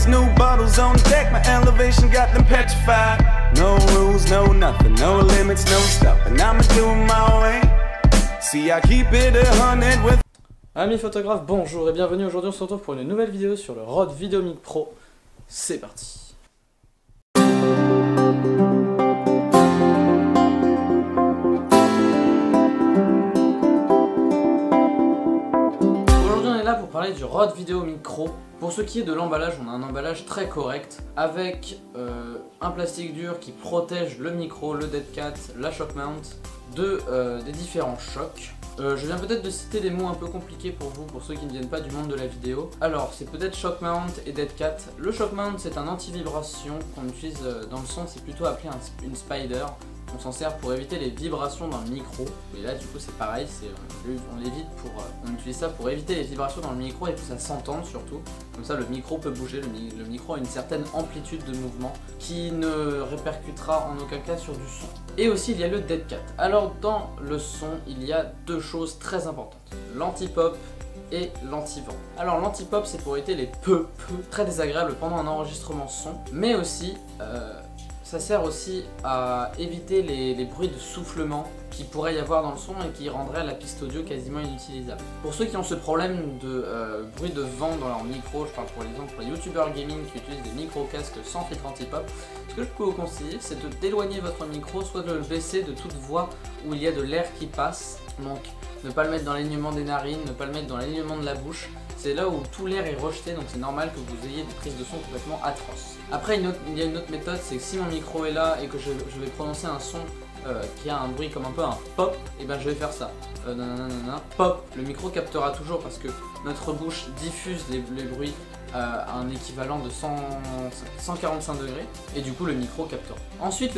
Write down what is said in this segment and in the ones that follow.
It's new bottles on deck, my elevation got them petrified. No rules, no nothing, no limits, no stopping. I'ma do it my way. See, I keep it 100 with. Amis photographes, bonjour et bienvenue. Aujourd'hui on se retrouve pour une nouvelle vidéo sur le Rode VideoMic Pro. C'est parti. Aujourd'hui on est là pour parler du Rode VideoMic Pro. Pour ce qui est de l'emballage, on a un emballage très correct avec un plastique dur qui protège le micro, le dead cat, la shock mount des différents chocs. Je viens peut-être de citer des mots un peu compliqués pour vous, pour ceux qui ne viennent pas du monde de la vidéo. Alors, c'est peut-être shock mount et dead cat. Le shock mount, c'est un anti-vibration qu'on utilise dans le son, c'est plutôt appelé une spider. On s'en sert pour éviter les vibrations dans le micro. Et là, du coup, c'est pareil, on utilise ça pour éviter les vibrations dans le micro et que ça s'entende surtout. Comme ça, le micro peut bouger, le micro a une certaine amplitude de mouvement qui ne répercutera en aucun cas sur du son. Et aussi, il y a le dead cat. Alors, dans le son, il y a deux choses très importantes. L'anti-pop et l'anti-vent. Alors l'anti-pop, c'est pour éviter les très désagréables pendant un enregistrement son, mais aussi ça sert aussi à éviter les bruits de soufflement qui pourrait y avoir dans le son et qui rendraient la piste audio quasiment inutilisable. Pour ceux qui ont ce problème de bruit de vent dans leur micro, je parle pour exemple pour les youtubeurs gaming qui utilisent des micro-casques sans filtre anti-pop, ce que je peux vous conseiller, c'est d'éloigner votre micro, soit de le baisser de toute voie où il y a de l'air qui passe, donc ne pas le mettre dans l'alignement des narines, ne pas le mettre dans l'alignement de la bouche. C'est là où tout l'air est rejeté, donc c'est normal que vous ayez des prises de son complètement atroces. Après, il y a une autre méthode, c'est que si mon micro est là et que je vais prononcer un son qui a un bruit comme un peu un pop, et ben je vais faire ça. Pop. Le micro captera toujours parce que notre bouche diffuse les bruits à un équivalent de 145 degrés, et du coup le micro captera. Ensuite,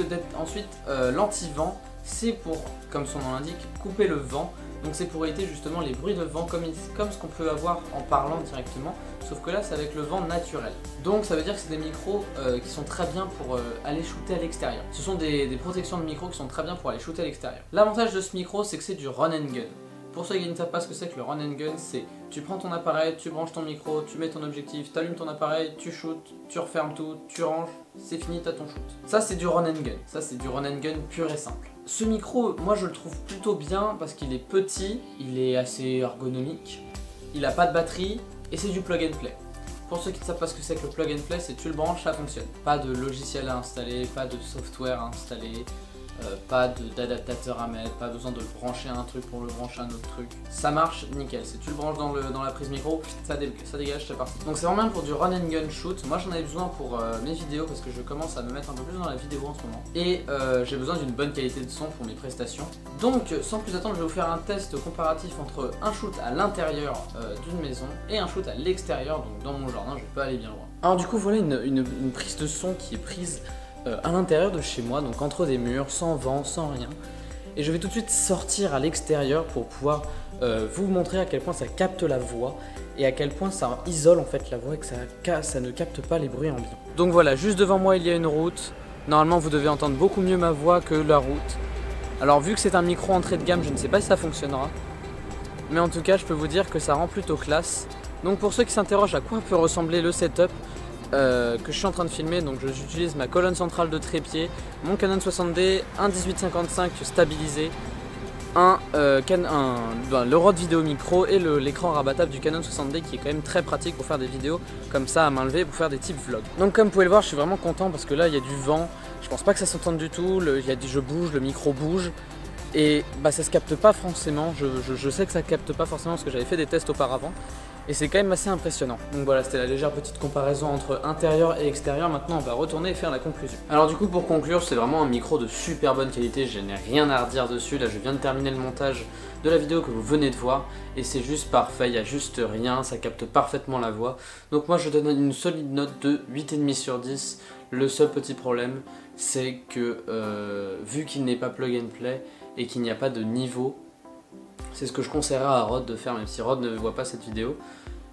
l'anti-vent, c'est pour, comme son nom l'indique, couper le vent. Donc c'est pour éviter justement les bruits de vent comme ce qu'on peut avoir en parlant directement, sauf que là c'est avec le vent naturel. Donc ça veut dire que c'est des micros qui sont très bien pour aller shooter à l'extérieur. Ce sont des protections de micro qui sont très bien pour aller shooter à l'extérieur. L'avantage de ce micro, c'est que c'est du run and gun. Pour ceux qui ne savent pas ce que c'est que le run and gun, c'est tu prends ton appareil, tu branches ton micro, tu mets ton objectif, tu allumes ton appareil, tu shootes, tu refermes tout, tu ranges, c'est fini, t'as ton shoot. Ça c'est du run and gun, ça c'est du run and gun pur et simple. Ce micro, moi je le trouve plutôt bien parce qu'il est petit, il est assez ergonomique, il a pas de batterie et c'est du plug and play. Pour ceux qui ne savent pas ce que c'est que le plug and play, c'est tu le branches, ça fonctionne. Pas de logiciel à installer, pas de software à installer. Pas d'adaptateur à mettre, pas besoin de le brancher à un truc pour le brancher à un autre truc. Ça marche nickel, c'est tu le branches dans la prise micro, ça dégage, c'est parti. Donc c'est vraiment pour du run and gun shoot. Moi j'en avais besoin pour mes vidéos parce que je commence à me mettre un peu plus dans la vidéo en ce moment. Et j'ai besoin d'une bonne qualité de son pour mes prestations. Donc sans plus attendre, je vais vous faire un test comparatif entre un shoot à l'intérieur d'une maison et un shoot à l'extérieur, donc dans mon jardin, je vais pas aller bien loin. Alors du coup voilà une prise de son qui est prise à l'intérieur de chez moi, donc entre des murs, sans vent, sans rien. Et je vais tout de suite sortir à l'extérieur pour pouvoir vous montrer à quel point ça capte la voix et à quel point ça isole en fait la voix et que ça ne capte pas les bruits ambiants. Donc voilà, juste devant moi il y a une route. Normalement vous devez entendre beaucoup mieux ma voix que la route. Alors vu que c'est un micro entrée de gamme, je ne sais pas si ça fonctionnera. Mais en tout cas je peux vous dire que ça rend plutôt classe. Donc pour ceux qui s'interrogent à quoi peut ressembler le setup, que je suis en train de filmer, donc j'utilise ma colonne centrale de trépied, mon Canon 60D, un 18-55 stabilisé, le Rode VideoMic Pro et l'écran rabattable du Canon 60D qui est quand même très pratique pour faire des vidéos comme ça à main levée, pour faire des types vlogs. Donc comme vous pouvez le voir, je suis vraiment content parce que là il y a du vent, je pense pas que ça s'entende du tout, je bouge, le micro bouge. Et bah ça se capte pas forcément, je sais que ça capte pas forcément parce que j'avais fait des tests auparavant. Et c'est quand même assez impressionnant. Donc voilà, c'était la légère petite comparaison entre intérieur et extérieur. Maintenant on va retourner et faire la conclusion. Alors du coup pour conclure, c'est vraiment un micro de super bonne qualité. Je n'ai rien à redire dessus. Là je viens de terminer le montage de la vidéo que vous venez de voir. Et c'est juste parfait, il n'y a juste rien, ça capte parfaitement la voix. Donc moi je donne une solide note de 8,5 sur 10. Le seul petit problème, c'est que vu qu'il n'est pas plug and play et qu'il n'y a pas de niveau, c'est ce que je conseillerais à Rode de faire, même si Rode ne voit pas cette vidéo,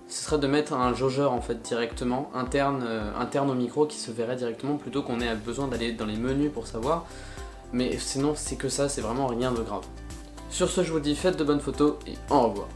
ce serait de mettre un jaugeur en fait directement interne au micro qui se verrait directement plutôt qu'on ait besoin d'aller dans les menus pour savoir. Mais sinon c'est que ça, c'est vraiment rien de grave. Sur ce, je vous dis faites de bonnes photos et au revoir.